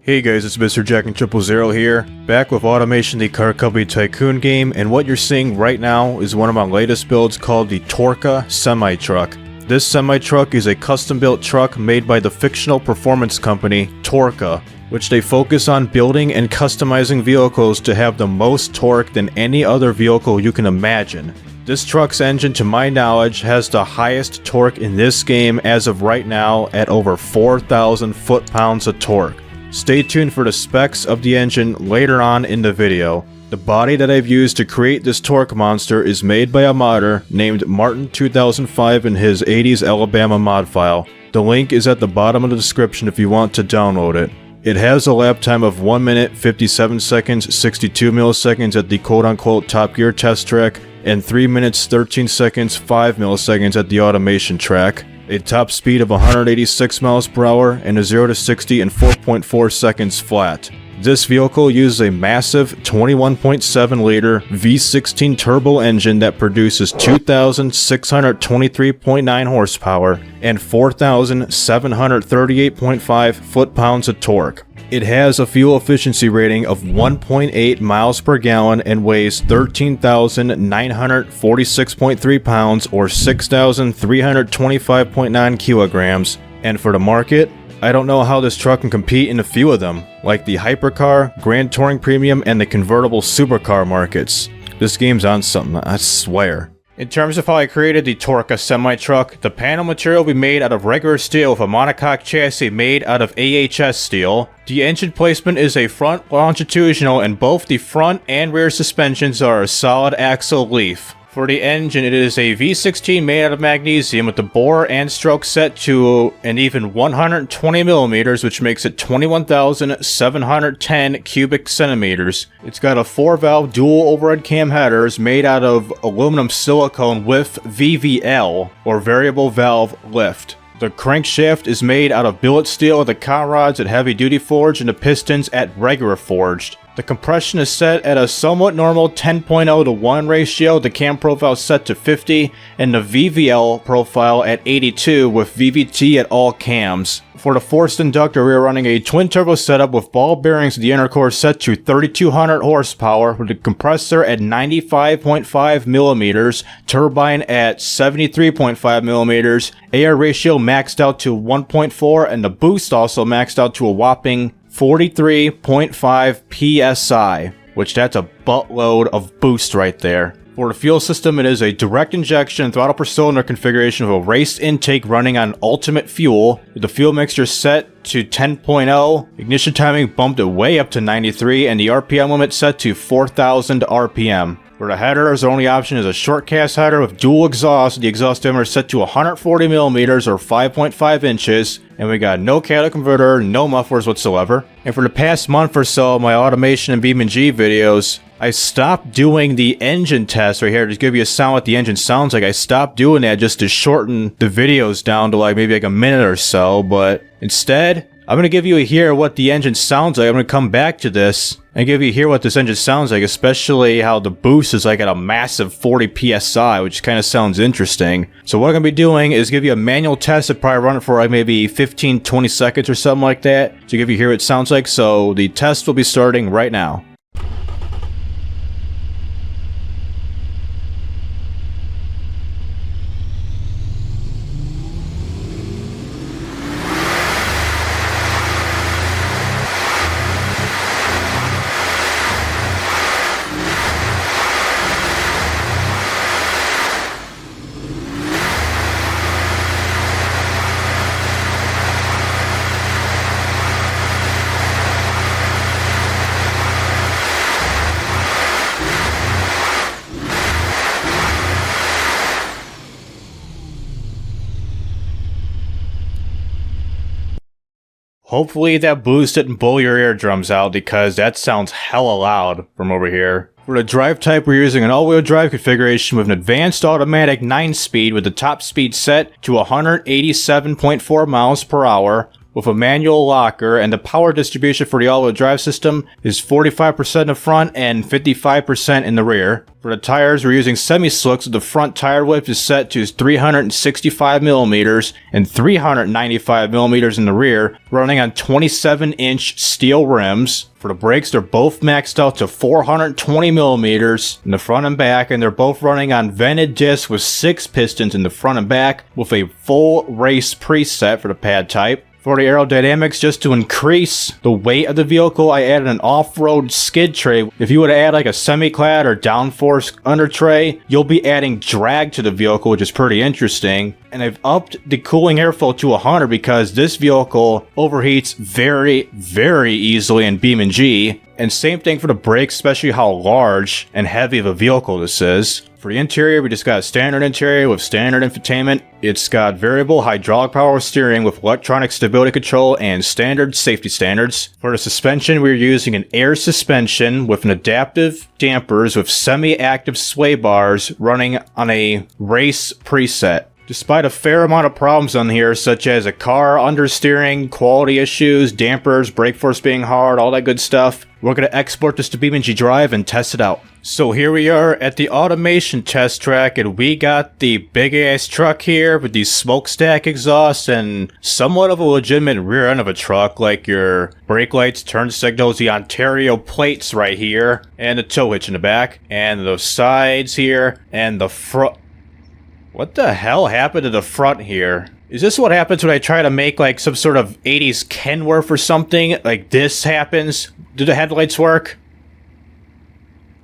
Hey guys, it's Mr. Jack and 000 here, back with Automation the Car Company Tycoon game, and what you're seeing right now is one of my latest builds called the Torqa Semi Truck. This semi-truck is a custom-built truck made by the fictional performance company Torqa, which they focus on building and customizing vehicles to have the most torque than any other vehicle you can imagine. This truck's engine, to my knowledge, has the highest torque in this game as of right now at over 4,000 foot-pounds of torque. Stay tuned for the specs of the engine later on in the video. The body that I've used to create this torque monster is made by a modder named Martin2005 in his 80s Alabama mod file. The link is at the bottom of the description if you want to download it. It has a lap time of 1 minute 57 seconds 62 milliseconds at the quote-unquote Top Gear test track and 3 minutes 13 seconds 5 milliseconds at the automation track. A top speed of 186 miles per hour and a 0 to 60 in 4.4 seconds flat. This vehicle uses a massive 21.7 liter V16 turbo engine that produces 2,623.9 horsepower and 4,738.5 foot-pounds of torque. It has a fuel efficiency rating of 1.8 miles per gallon and weighs 13,946.3 pounds or 6,325.9 kilograms. And for the market, I don't know how this truck can compete in a few of them, like the hypercar, Grand Touring Premium, and the convertible supercar markets. This game's on something, I swear. In terms of how I created the Torqa Semi Truck, the panel material will be made out of regular steel with a monocoque chassis made out of AHS steel. The engine placement is a front longitudinal and both the front and rear suspensions are a solid axle leaf. For the engine, it is a V16 made out of magnesium with the bore and stroke set to an even 120 millimeters, which makes it 21,710 cubic centimeters. It's got a 4-valve dual overhead cam headers made out of aluminum silicone with VVL, or variable valve lift. The crankshaft is made out of billet steel with the cot rods at heavy duty forged and the pistons at regular forged. The compression is set at a somewhat normal 10.0 to 1 ratio, the cam profile set to 50, and the VVL profile at 82 with VVT at all cams. For the forced inductor, we are running a twin turbo setup with ball bearings at the inner core set to 3,200 horsepower with the compressor at 95.5 millimeters, turbine at 73.5 millimeters, air ratio maxed out to 1.4, and the boost also maxed out to a whopping 43.5 psi, which that's a buttload of boost right there. For the fuel system, it is a direct injection throttle per cylinder configuration with a race intake running on ultimate fuel, with the fuel mixture set to 10.0, ignition timing bumped way up to 93, and the RPM limit set to 4,000 RPM. For the headers, the only option is a short cast header with dual exhaust. The exhaust diameter is set to 140 millimeters or 5.5 inches, and we got no catalytic converter, no mufflers whatsoever. And for the past month or so, my automation and BeamNG videos, I stopped doing the engine test right here to give you a sound what the engine sounds like. I stopped doing that just to shorten the videos down to maybe a minute or so, but instead, I'm going to give you a hear what the engine sounds like. I'm going to come back to this and give you a hear what this engine sounds like, especially how the boost is at a massive 40 psi, which kind of sounds interesting. So what I'm going to be doing is give you a manual test and probably run it for maybe 15-20 seconds or something like that to give you a hear what it sounds like. So the test will be starting right now. Hopefully that boost didn't blow your eardrums out because that sounds hella loud from over here. For the drive type, we're using an all-wheel drive configuration with an advanced automatic 9-speed with the top speed set to 187.4 miles per hour, with a manual locker, and the power distribution for the all-wheel drive system is 45% in the front and 55% in the rear. For the tires, we're using semi-slicks. The front tire width is set to 365mm and 395mm in the rear, running on 27-inch steel rims. For the brakes, they're both maxed out to 420mm in the front and back, and they're both running on vented discs with 6 pistons in the front and back, with a full race preset for the pad type. For the aerodynamics, just to increase the weight of the vehicle, I added an off-road skid tray. If you would add like a semi-clad or downforce under tray, you'll be adding drag to the vehicle, which is pretty interesting. And I've upped the cooling airflow to 100 because this vehicle overheats very, very easily in BeamNG. And same thing for the brakes, especially how large and heavy of a vehicle this is. For the interior, we just got a standard interior with standard infotainment. It's got variable hydraulic power steering with electronic stability control and standard safety standards. For the suspension, we're using an air suspension with an adaptive dampers with semi-active sway bars running on a race preset. Despite a fair amount of problems on here, such as a car understeering, quality issues, dampers, brake force being hard, all that good stuff, we're going to export this to BeamNG.drive and test it out. So here we are at the automation test track, and we got the big ass truck here with these smokestack exhausts and somewhat of a legitimate rear end of a truck, like your brake lights, turn signals, the Ontario plates right here, and the tow hitch in the back, and the sides here, and the front. What the hell happened to the front here? Is this what happens when I try to make like some sort of 80s Kenworth or something? Like this happens? Do the headlights work?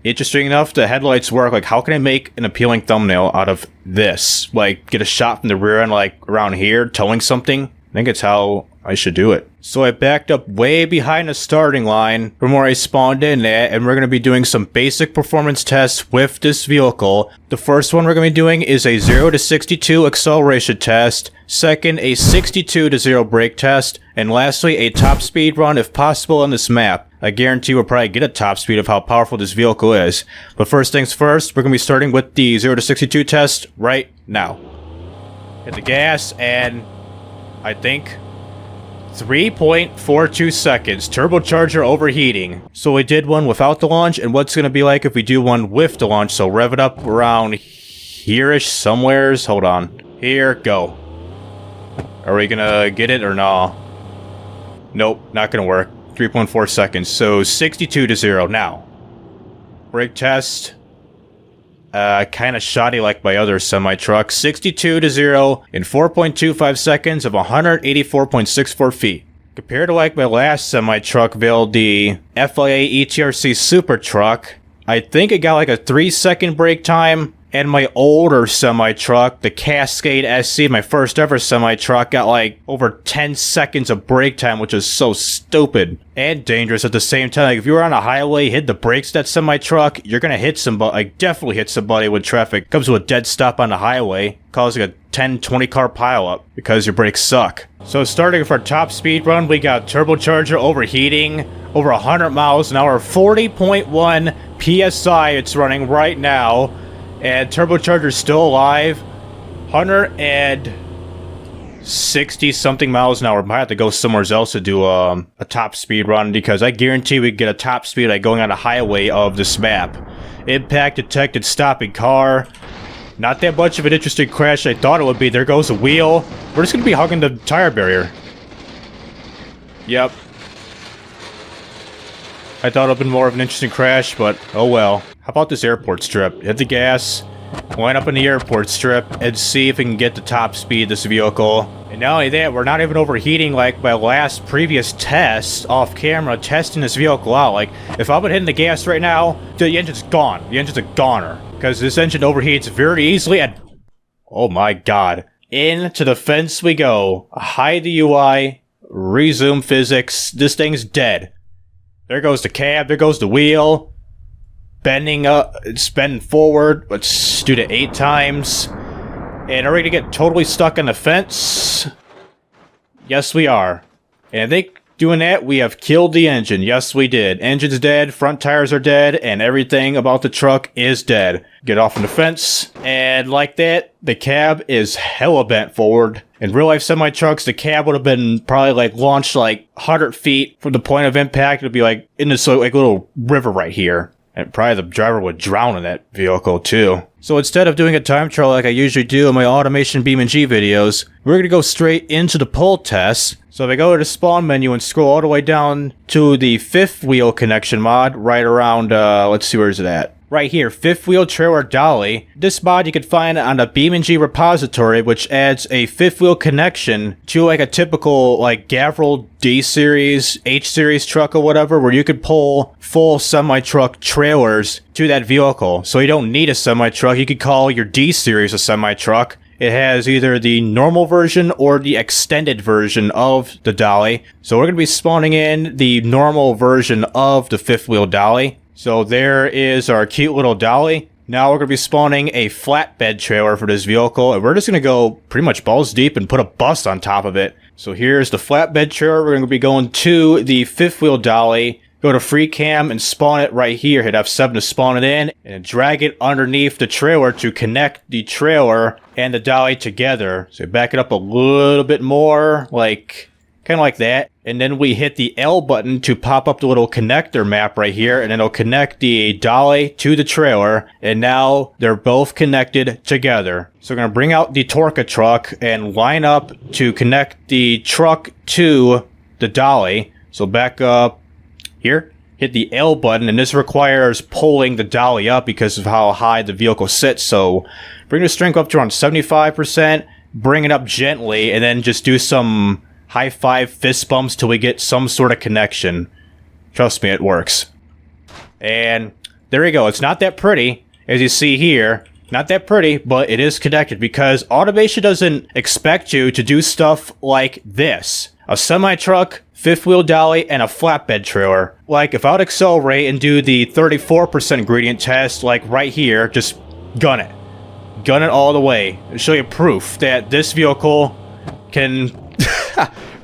Interesting enough, the headlights work. Like, how can I make an appealing thumbnail out of this? Like, get a shot from the rear end, like around here, towing something? I think it's how I should do it. So I backed up way behind the starting line from where I spawned in at, and we're going to be doing some basic performance tests with this vehicle. The first one we're going to be doing is a 0 to 62 acceleration test, second a 62 to 0 brake test, and lastly a top speed run if possible on this map. I guarantee we'll probably get a top speed of how powerful this vehicle is. But first things first, we're going to be starting with the 0 to 62 test right now. Hit the gas, and I think 3.42 seconds. Turbocharger overheating. So we did one without the launch, and what's going to be like if we do one with the launch. So rev it up around here-ish somewheres. Hold on. Here, go. Are we going to get it or no? Nope, not going to work. 3.4 seconds. So 62 to 0 now. Brake test. Kind of shoddy like my other semi-truck. 62 to 0 in 4.25 seconds of 184.64 feet. Compared to like my last semi-truck build, the FIA ETRC Super Truck, I think it got like a 3-second brake time. And my older semi-truck, the Cascade SC, my first ever semi-truck, got like over 10 seconds of brake time, which is so stupid and dangerous at the same time. Like, if you were on a highway, hit the brakes that semi-truck, you're gonna hit somebody, like definitely hit somebody when traffic comes to a dead stop on the highway, causing a 10-20 car pileup because your brakes suck. So starting with our top speed run, we got turbocharger overheating, over 100 miles an hour, 40.1 PSI it's running right now. And turbocharger's still alive. 160 something miles an hour. Might have to go somewhere else to do a top speed run, because I guarantee we get a top speed like going on a highway of this map. Impact detected, stopping car. Not that much of an interesting crash I thought it would be. There goes a wheel. We're just gonna be hugging the tire barrier. Yep. I thought it would have been more of an interesting crash, but oh well. How about this airport strip? Hit the gas, line up in the airport strip, and see if we can get the top speed of this vehicle. And not only that, we're not even overheating like my last previous test off camera, testing this vehicle out. Like, if I've been hitting the gas right now, the engine's gone. The engine's a goner. Because this engine overheats very easily, and oh my god. Into the fence we go. Hide the UI, resume physics. This thing's dead. There goes the cab, there goes the wheel. Bending up, it's bending forward. Let's do it 8 times. And are we gonna get totally stuck on the fence? Yes, we are. And I think Doing that, we have killed the engine. Yes, we did. Engine's dead, front tires are dead, and everything about the truck is dead. Get off on the fence, and like that, the cab is hella bent forward. In real life semi-trucks, the cab would have been probably like launched like 100 feet from the point of impact. It would be like in this like little river right here. And probably the driver would drown in that vehicle too. So instead of doing a time trial like I usually do in my automation BeamNG videos, we're going to go straight into the pull test. So if I go to the spawn menu and scroll all the way down to the fifth wheel connection mod, right around, let's see, where is it at? Right here, fifth wheel trailer dolly. This mod you can find on the BeamNG repository, which adds a fifth wheel connection to like a typical like Gavril D-series, H-series truck or whatever, where you could pull full semi-truck trailers to that vehicle. So you don't need a semi-truck. You could call your D-series a semi-truck. It has either the normal version or the extended version of the dolly. So we're going to be spawning in the normal version of the fifth wheel dolly. So there is our cute little dolly. Now we're going to be spawning a flatbed trailer for this vehicle, and we're just going to go pretty much balls deep and put a bus on top of it. So here's the flatbed trailer. We're going to be going to the fifth wheel dolly, go to free cam and spawn it right here. Hit F7 to spawn it in, and drag it underneath the trailer to connect the trailer and the dolly together. So back it up a little bit more, like kind of like that. And then we hit the L button to pop up the little connector map right here, and it'll connect the dolly to the trailer, and now they're both connected together. So we're going to bring out the Torqa truck and line up to connect the truck to the dolly. So back up here, hit the L button, and this requires pulling the dolly up because of how high the vehicle sits. So bring the strength up to around 75%, bring it up gently, and then just do some high five fist bumps till we get some sort of connection. Trust me, it works. And there you go. It's not that pretty, as you see here. Not that pretty, but it is connected because automation doesn't expect you to do stuff like this. A semi-truck, fifth wheel dolly, and a flatbed trailer. Like, if I would accelerate and do the 34% gradient test, like right here, just gun it. Gun it all the way. I'll show you proof that this vehicle can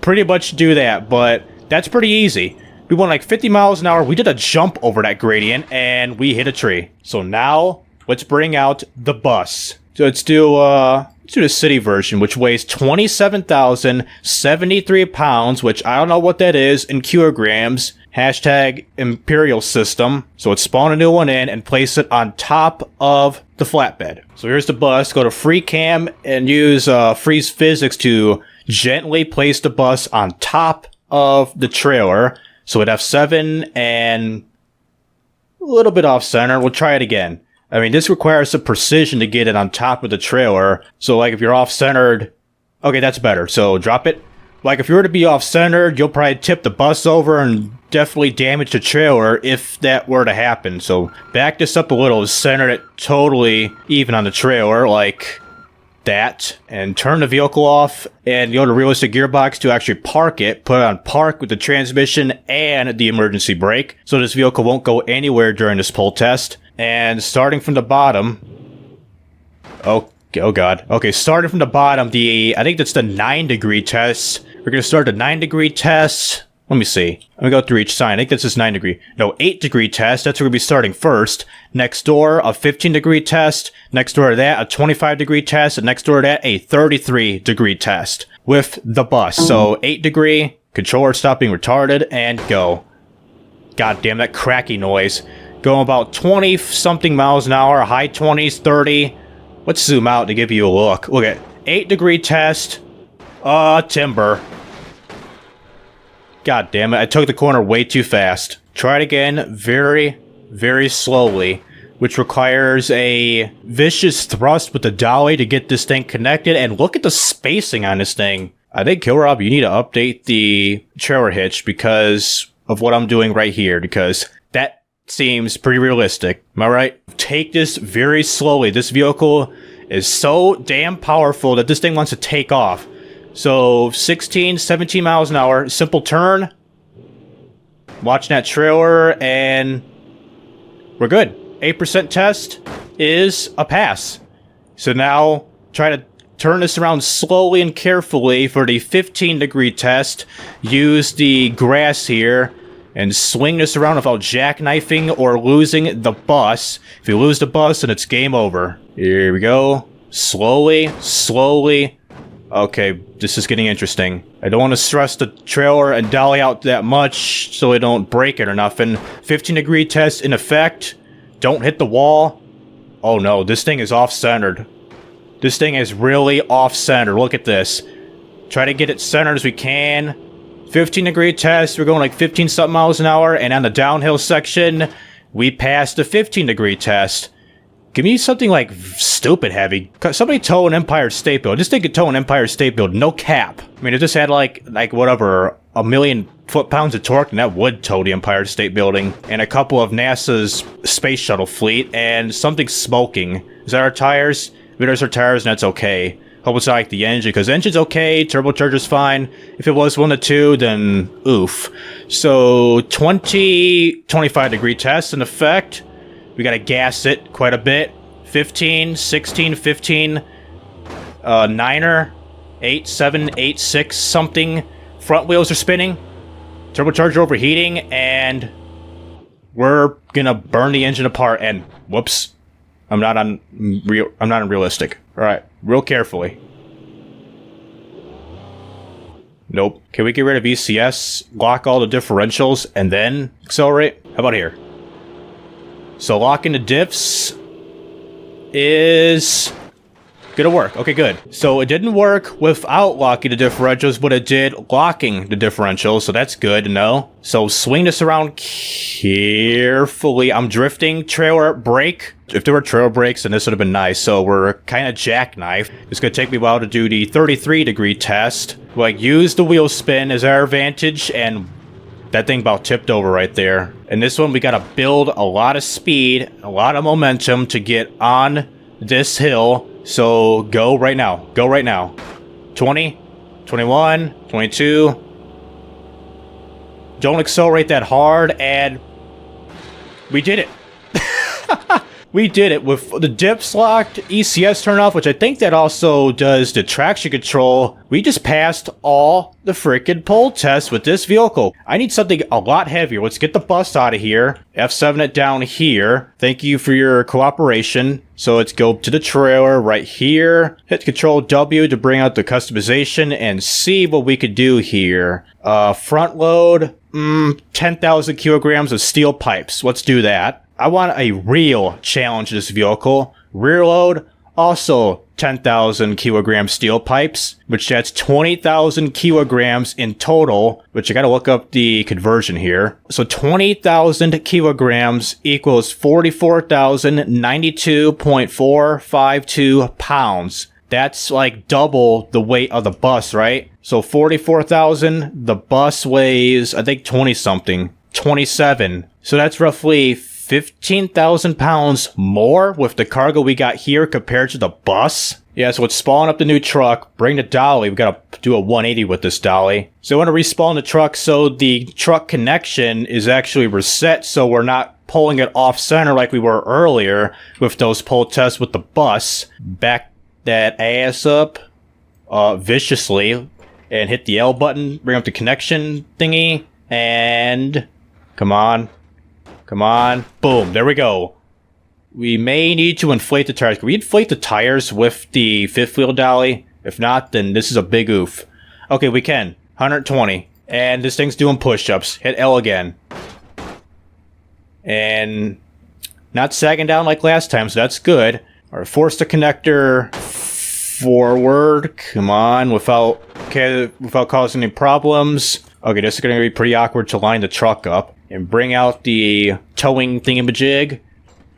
pretty much do that, but that's pretty easy. We went like 50 miles an hour. We did a jump over that gradient, and we hit a tree. So now, let's bring out the bus. So let's do the city version, which weighs 27,073 pounds, which I don't know what that is in kilograms. Hashtag Imperial System. So let's spawn a new one in and place it on top of the flatbed. So here's the bus. Go to free cam and use freeze physics to gently place the bus on top of the trailer. So at F7 and a little bit off center. We'll try it again. I mean, this requires some precision to get it on top of the trailer. So like if you're off centered, okay, that's better. So drop it. Like if you were to be off centered, you'll probably tip the bus over and definitely damage the trailer if that were to happen. So back this up a little, center it totally even on the trailer, like that, and turn the vehicle off and go to realistic gearbox to actually park it. Put it on park with the transmission and the emergency brake, so this vehicle won't go anywhere during this pull test. And starting from the bottom, oh god, okay, starting from the bottom, I think that's the 9-degree test. We're gonna start the 9-degree test. Let me see. Let me go through each sign. I think this is 9-degree. No, 8-degree test. That's where we'll be starting first. Next door, a 15-degree test. Next door to that, a 25-degree test. And next door to that, a 33-degree test with the bus. So 8-degree, controller stop being retarded, and go. God damn, that cracky noise. Going about 20-something miles an hour, high 20s, 30. Let's zoom out to give you a look. Look at 8-degree test. Timber. God damn it, I took the corner way too fast. Try it again very, very slowly, which requires a vicious thrust with the dolly to get this thing connected. And look at the spacing on this thing. I think, Killrob, you need to update the trailer hitch because of what I'm doing right here, because that seems pretty realistic. Am I right? Take this very slowly. This vehicle is so damn powerful that this thing wants to take off. So 16, 17 miles an hour, simple turn. Watching that trailer, and we're good. 8% test is a pass. So now try to turn this around slowly and carefully for the 15-degree test. Use the grass here and swing this around without jackknifing or losing the bus. If you lose the bus, then it's game over. Here we go. Slowly, slowly. Okay, this is getting interesting. I don't want to stress the trailer and dolly out that much so I don't break it or nothing. 15-degree test in effect. Don't hit the wall. Oh no, this thing is off-centered. This thing is really off-centered. Look at this. Try to get it centered as we can. 15-degree test. We're going like 15-something miles an hour. And on the downhill section, we passed the 15-degree test. Give me something like stupid heavy. Somebody tow an Empire State Building. This thing could tow an Empire State Building. No cap. I mean, it just had like whatever, 1,000,000 foot-pounds of torque, and that would tow the Empire State Building. And a couple of NASA's space shuttle fleet, and something smoking. Is that our tires? Maybe there's our tires, and that's okay. Hope it's not like the engine, because engine's okay, turbocharger's fine. If it was 1 to 2, then oof. So, 25-degree test in effect. We gotta gas it quite a bit. 15, 16, 15, 9er, 8, 7, 8, 6, something. Front wheels are spinning. Turbocharger overheating, and we're gonna burn the engine apart, and whoops. I'm not unrealistic. Alright, real carefully. Nope. Can we get rid of ECS, lock all the differentials, and then accelerate? How about here? So locking the diffs is gonna work. Okay, good. So it didn't work without locking the differentials, but it did locking the differentials, so that's good to know. So swing this around carefully. I'm drifting. Trailer brake. If there were trailer brakes, then this would have been nice. So we're kind of jackknifed. It's gonna take me a while to do the 33-degree test. Like, use the wheel spin as our advantage, and that thing about tipped over right there. And this one, we gotta build a lot of speed, a lot of momentum to get on this hill. So go right now. Go right now. 20, 21, 22. Don't accelerate that hard, and we did it. We did it with the dips locked, ECS turned off, which I think that also does the traction control. We just passed all the freaking pole tests with this vehicle. I need something a lot heavier. Let's get the bus out of here. F7 it down here. Thank you for your cooperation. So let's go to the trailer right here. Hit Control W to bring out the customization and see what we could do here. Front load, 10,000 kilograms of steel pipes. Let's do that. I want a real challenge in this vehicle. Rear load, also 10,000 kilogram steel pipes, which that's 20,000 kilograms in total, which I gotta look up the conversion here. So 20,000 kilograms equals 44,092.452 pounds. That's like double the weight of the bus, right? So 44,000, the bus weighs, I think 20 something, 27. So that's roughly 15,000 pounds more with the cargo we got here compared to the bus. Yeah, so let's spawn up the new truck, bring the dolly. We gotta do a 180 with this dolly. So I want to respawn the truck so the truck connection is actually reset, so we're not pulling it off center like we were earlier with those pull tests with the bus. Back that ass up viciously and hit the L button, bring up the connection thingy, and come on. Come on. Boom. There we go. We may need to inflate the tires. Can we inflate the tires with the fifth wheel dolly? If not, then this is a big oof. Okay, we can. 120. And this thing's doing push-ups. Hit L again. And not sagging down like last time, so that's good. Alright, force the connector forward. Come on, without causing any problems. Okay, this is going to be pretty awkward to line the truck up. And bring out the towing thingamajig.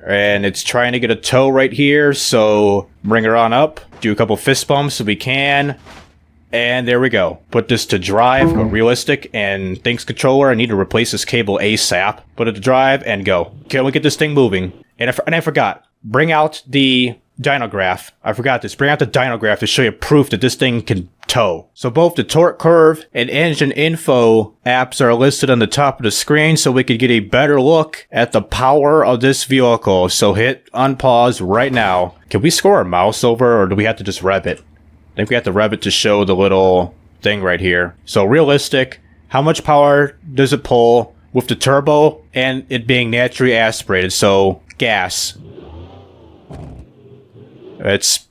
And it's trying to get a tow right here, so bring her on up. Do a couple fist bumps if we can. And there we go. Put this to drive, go realistic, and thanks controller, I need to replace this cable ASAP. Put it to drive, and go. Can we get this thing moving? And I forgot. Bring out the dynograph. I forgot this. Bring out the dynograph to show you proof that this thing can tow. So both the Torquecurve and engine info apps are listed on the top of the screen so we could get a better look at the power of this vehicle. So hit unpause right now. Can we score our mouse over, or do we have to just rev it? think we have to rev it to show the little thing right here. So realistic, how much power does it pull with the turbo and it being naturally aspirated? So gas. It's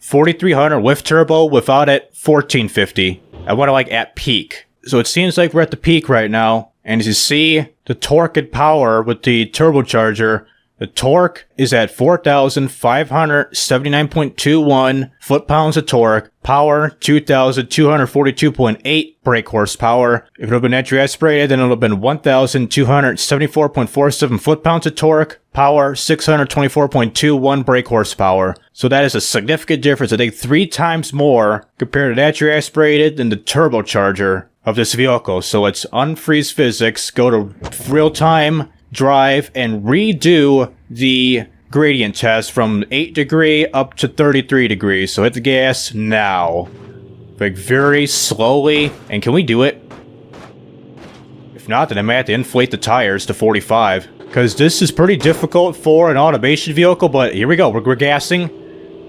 4,300 with turbo, without it 1,450. I want to like at peak. So it seems like we're at the peak right now. And as you see, the torque and power with the turbocharger, the torque is at 4,579.21 foot-pounds of torque. Power, 2,242.8 brake horsepower. If it would have been naturally aspirated, then it would have been 1,274.47 foot-pounds of torque. Power, 624.21 brake horsepower. So that is a significant difference. I think 3 times more compared to naturally aspirated than the turbocharger of this vehicle. So let's unfreeze physics, go to real-time drive, and redo the gradient test from 8 degree up to 33 degrees. So hit the gas now. Like very slowly. And can we do it? If not, then I may have to inflate the tires to 45. Because this is pretty difficult for an automation vehicle, but here we go. We're gassing.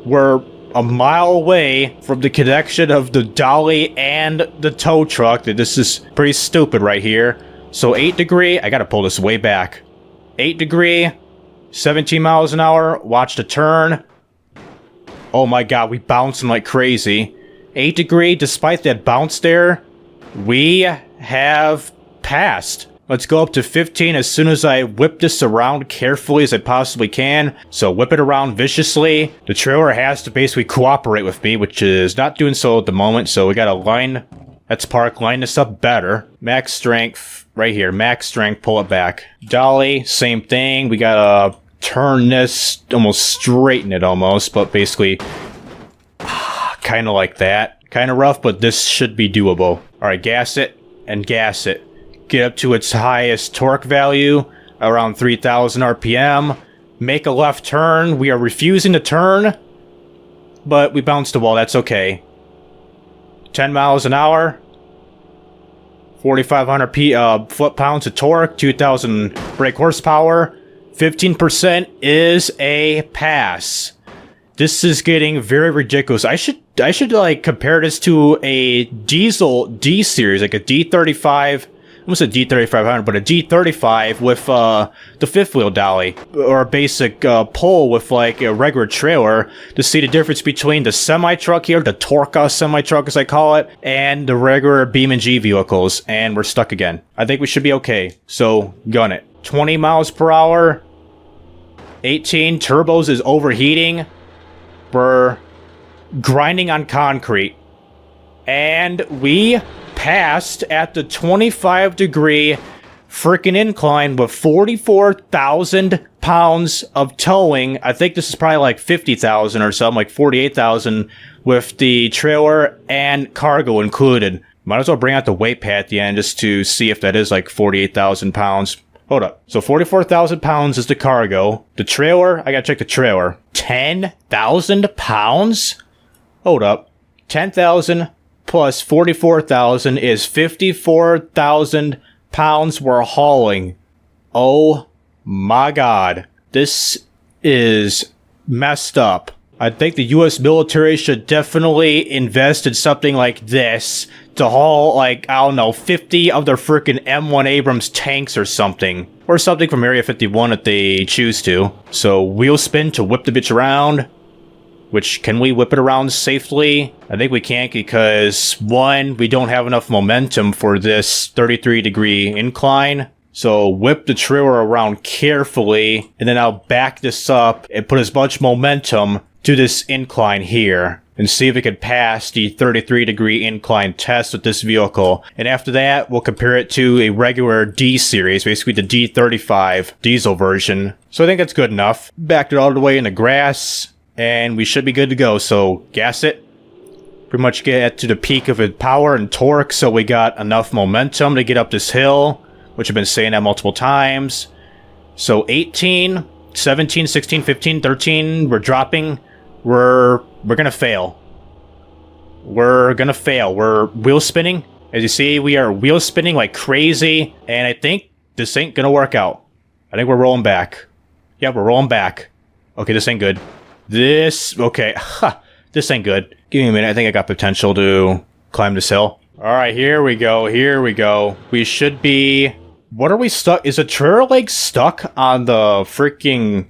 We're a mile away from the connection of the dolly and the tow truck. This is pretty stupid right here. So 8 degree, I gotta pull this way back. 8 degree, 17 miles an hour, watch the turn. Oh my god, we bouncing like crazy. 8 degree, despite that bounce there, we have passed. Let's go up to 15 as soon as I whip this around carefully as I possibly can. So whip it around viciously. The trailer has to basically cooperate with me, which is not doing so at the moment. So we gotta line, let's line this up better. Max strength, right here. Max strength, pull it back. Dolly, same thing. We gotta turn this, almost straighten it almost, but basically kind of like that. Kind of rough, but this should be doable. Alright, gas it and gas it. Get up to its highest torque value, around 3,000 RPM. Make a left turn. We are refusing to turn, but we bounced the wall. That's okay. 10 miles an hour. 4,500 foot-pounds of torque. 2,000 brake horsepower. 15% is a pass. This is getting very ridiculous. I should like compare this to a diesel D series, like a D35. Almost a D3500, but a D35 with the fifth wheel dolly, or a basic pull with like a regular trailer, to see the difference between the semi truck here, the Torqa Semi Truck as I call it, and the regular BeamNG vehicles. And we're stuck again. I think we should be okay. So gun it. 20 miles per hour. 18 turbos is overheating. We're grinding on concrete, and we passed at the 25 degree freaking incline with 44,000 pounds of towing. I think this is probably like 50,000 or something, like 48,000 with the trailer and cargo included. Might as well bring out the weight pad at the end just to see if that is like 48,000 pounds. Hold up. So 44,000 pounds is the cargo. The trailer, I gotta check the trailer. 10,000 pounds? Hold up. 10,000 plus 44,000 is 54,000 pounds we're hauling. Oh my god. This is messed up. I think the US military should definitely invest in something like this to haul, like, I don't know, 50 of their freaking M1 Abrams tanks or something. Or something from Area 51 if they choose to. So wheel spin to whip the bitch around. Which, can we whip it around safely? I think we can't because, one, we don't have enough momentum for this 33 degree incline. So whip the trailer around carefully, and then I'll back this up and put as much momentum to this incline here. And see if we can pass the 33 degree incline test with this vehicle. And after that, we'll compare it to a regular D series, basically the D35 diesel version. So I think that's good enough. Backed it all the way in the grass. And we should be good to go, so gas it. Pretty much get to the peak of its power and torque, so we got enough momentum to get up this hill, which I've been saying that multiple times. So 18, 17, 16, 15, 13, we're dropping. We're gonna fail. We're gonna fail. We're wheel spinning. As you see, we are wheel spinning like crazy, and I think this ain't gonna work out. I think we're rolling back. Yeah, we're rolling back. Okay, this ain't good. Okay, This ain't good. Give me a minute. I think I got potential to climb this hill. Alright, here we go. Here we go. We should be... What are we stuck? Is the trailer legs stuck on the freaking...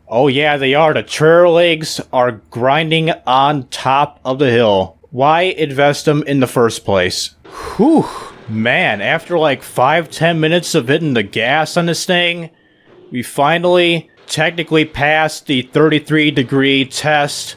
Oh yeah, they are. The trailer legs are grinding on top of the hill. Why invest them in the first place? Whew. Man, after like 5-10 minutes of hitting the gas on this thing, we finally technically passed the 33-degree test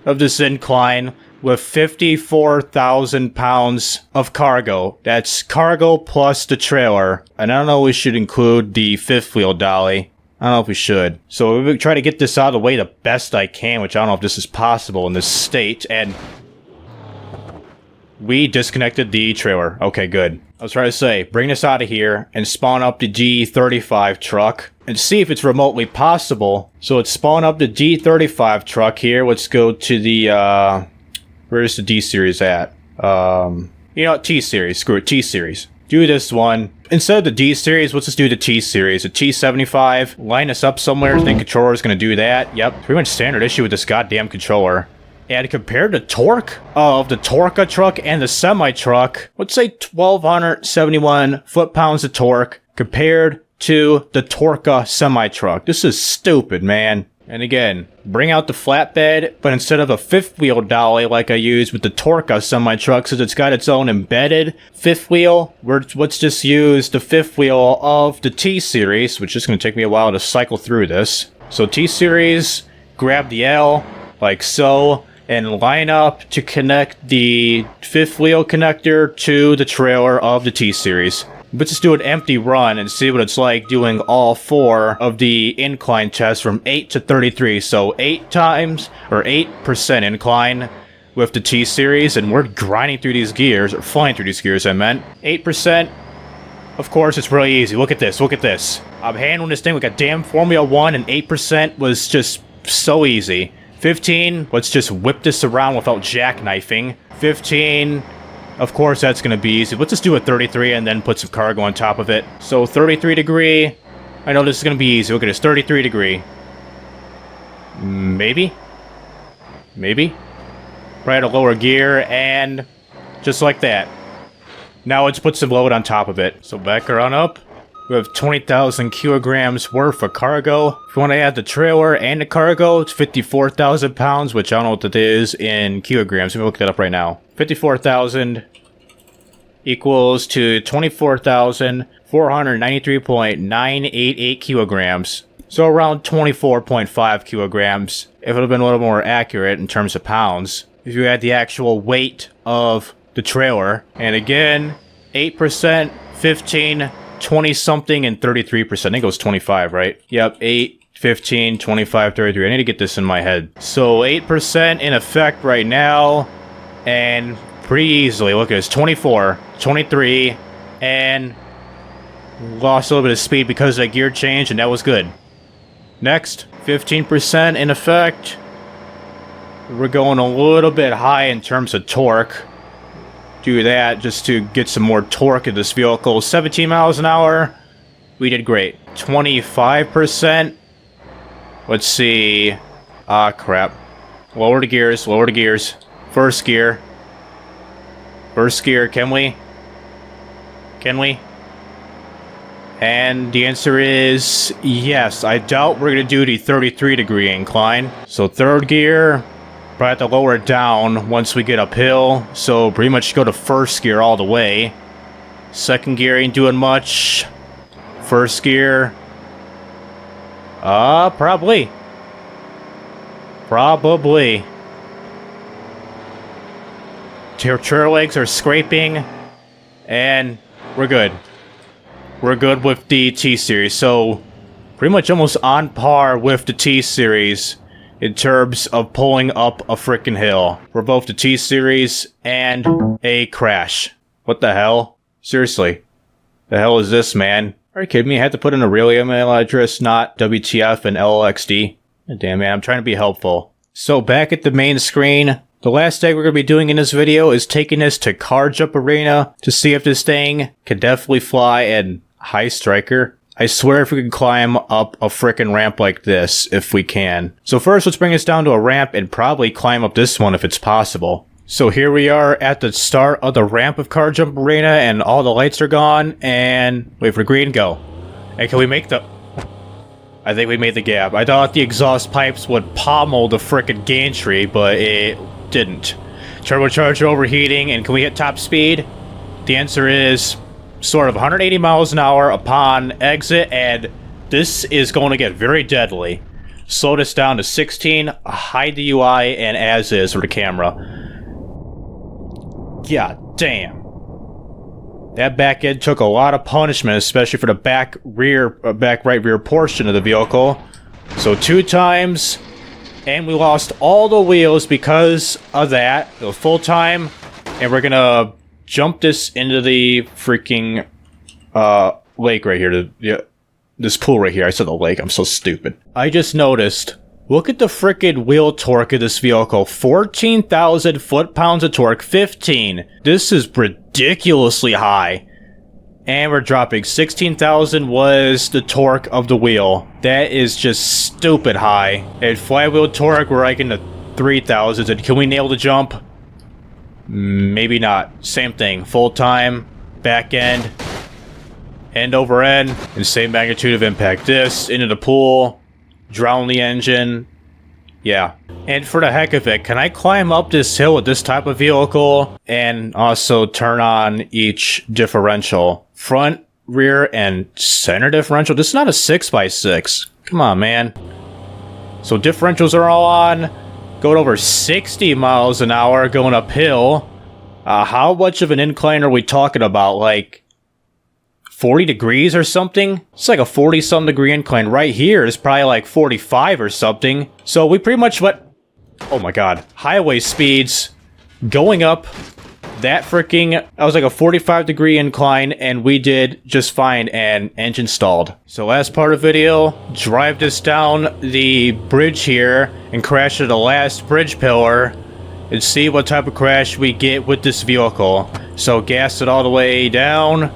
of this incline with 54,000 pounds of cargo. That's cargo plus the trailer. And I don't know if we should include the fifth wheel dolly. I don't know if we should. So we try to get this out of the way the best I can, which I don't know if this is possible in this state, and... We disconnected the trailer. Okay, good. I was trying to say, bring this out of here and spawn up the G35 truck and see if it's remotely possible. So let's spawn up the G35 truck here. Let's go to the, where's the D series at? You know what? T series. Screw it. T series. Do this one. Instead of the D series, let's just do the T series. The T75. Line us up somewhere. The controller is going to do that. Yep. Pretty much standard issue with this goddamn controller. And compared to torque of the Torqa truck and the semi truck, let's say 1,271 foot-pounds of torque compared to the Torqa semi truck. This is stupid, man. And again, bring out the flatbed, but instead of a fifth wheel dolly like I used with the Torqa semi truck, since it's got its own embedded fifth wheel, let's just use the fifth wheel of the T series, which is going to take me a while to cycle through this. So T series, grab the L like so, and line up to connect the fifth wheel connector to the trailer of the T-Series. Let's just do an empty run and see what it's like doing all 4 of the incline tests from 8 to 33. So 8 times, or 8% incline with the T-Series, and we're grinding through these gears, or flying through these gears, I meant. 8%, of course, it's really easy. Look at this, look at this. I'm handling this thing like a damn Formula 1, and 8% was just so easy. 15, let's just whip this around without jackknifing. 15, of course that's going to be easy. Let's just do a 33 and then put some cargo on top of it. So 33 degree, I know this is going to be easy. Look at this, 33 degree. Maybe? Maybe? Right at a lower gear, and just like that. Now let's put some load on top of it. So back her on up. We have 20,000 kilograms worth of cargo. If you want to add the trailer and the cargo, it's 54,000 pounds, which I don't know what that is in kilograms. Let me look that up right now. 54,000 equals to 24,493.988 kilograms. So around 24.5 kilograms. If it would have been a little more accurate in terms of pounds. If you add the actual weight of the trailer. And again, 8%, 15, 20-something, and 33%. I think it was 25, right? Yep, 8, 15, 25, 33. I need to get this in my head. So 8% in effect right now, and pretty easily. Look at this, 24, 23, and lost a little bit of speed because of that gear change, and that was good. Next, 15% in effect. We're going a little bit high in terms of torque. Do that just to get some more torque in this vehicle. 17 miles an hour. We did great. 25%. Let's see. Ah, crap. Lower the gears. Lower the gears. First gear. First gear. Can we? Can we? And the answer is yes. I doubt we're going to do the 33-degree incline. So third gear. Probably have to lower it down once we get uphill, so pretty much go to first gear all the way. Second gear ain't doing much. First gear. Probably. Probably. Trailer legs are scraping, and we're good. We're good with the T-Series, so pretty much almost on par with the T-Series in terms of pulling up a frickin' hill for both the T-Series and a crash. What the hell? Seriously. The hell is this, man? Are you kidding me? I had to put in a real email address, not WTF and LXD. Damn, man, I'm trying to be helpful. So back at the main screen, the last thing we're going to be doing in this video is taking this to Car Jump Arena to see if this thing can definitely fly, and hi Striker. I swear if we can climb up a frickin' ramp like this, if we can. So first, let's bring us down to a ramp and probably climb up this one if it's possible. So here we are at the start of the ramp of Car Jump Arena, and all the lights are gone, and wait for green, go. And can we make the... I think we made the gap. I thought the exhaust pipes would pommel the frickin' gantry, but it didn't. Turbocharger overheating, and can we hit top speed? The answer is sort of 180 miles an hour upon exit, and this is going to get very deadly. Slow this down to 16, hide the UI, and as is for the camera. God damn. That back end took a lot of punishment, especially for the back right rear portion of the vehicle. So 2 times, and we lost all the wheels because of that. The full time, and we're gonna jump this into the freaking lake right here. This pool right here. I said the lake. I'm so stupid. I just noticed. Look at the frickin' wheel torque of this vehicle. 14,000 foot-pounds of torque. 15. This is ridiculously high. And we're dropping. 16,000 was the torque of the wheel. That is just stupid high. And flywheel torque, we're like in the 3,000s. And can we nail the jump? Maybe not. Same thing. Full time. Back end. End over end. And same magnitude of impact. This into the pool. Drown the engine. Yeah. And for the heck of it, can I climb up this hill with this type of vehicle and also turn on each differential? Front, rear, and center differential? This is not a 6x6. Come on, man. So differentials are all on. Going over 60 miles an hour going uphill. How much of an incline are we talking about? Like 40 degrees or something? It's like a 40-some degree incline. Right here is probably like 45 or something. So we pretty much went... Oh my god. Highway speeds going up that freaking... I was like a 45 degree incline, and we did just fine, and engine stalled. So last part of the video, drive this down the bridge here and crash to the last bridge pillar and see what type of crash we get with this vehicle. So gas it all the way down.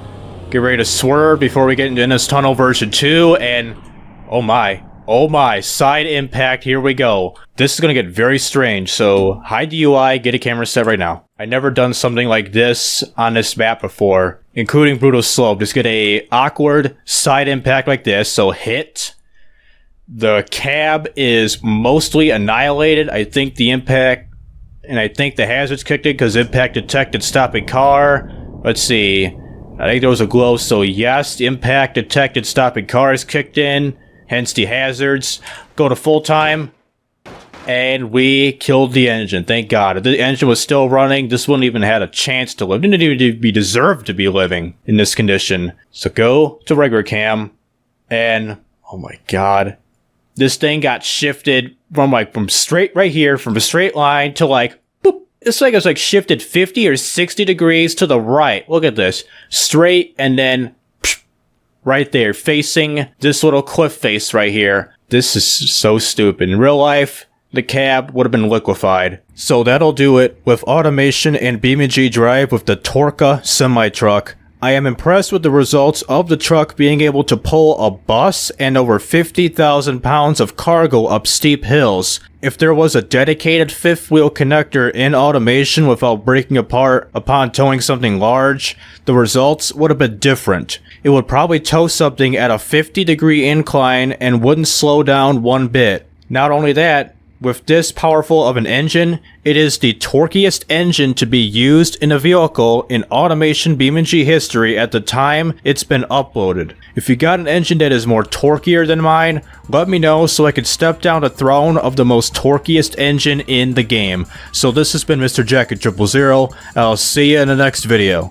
Get ready to swerve before we get into this tunnel version 2, and oh my, side impact, here we go. This is gonna get very strange, so hide the UI, get a camera set right now. I never done something like this on this map before, including Brutal Slope. Just get a awkward side impact like this, so hit. The cab is mostly annihilated. I think the impact, and I think the hazards kicked in because impact detected stopping car. Let's see. I think there was a glow, so yes, the impact detected stopping cars kicked in, hence the hazards. Go to full time, and we killed the engine, thank god. If the engine was still running, this wouldn't even had a chance to live. It didn't even be deserved to be living in this condition. So go to regular cam, and oh my god. This thing got shifted from straight right here, from a straight line to like, boop. It's like it's like shifted 50 or 60 degrees to the right. Look at this. Straight and then right there, facing this little cliff face right here. This is so stupid. In real life, the cab would have been liquefied. So that'll do it with automation and BeamNG.drive with the Torqa Semi Truck. I am impressed with the results of the truck being able to pull a bus and over 50,000 pounds of cargo up steep hills. If there was a dedicated fifth wheel connector in automation without breaking apart upon towing something large, the results would have been different. It would probably tow something at a 50-degree incline and wouldn't slow down one bit. Not only that, with this powerful of an engine, it is the torquiest engine to be used in a vehicle in automation BeamNG history at the time it's been uploaded. If you got an engine that is more torquier than mine, let me know so I can step down the throne of the most torquiest engine in the game. So this has been Mr. Jacket 000. I'll see you in the next video.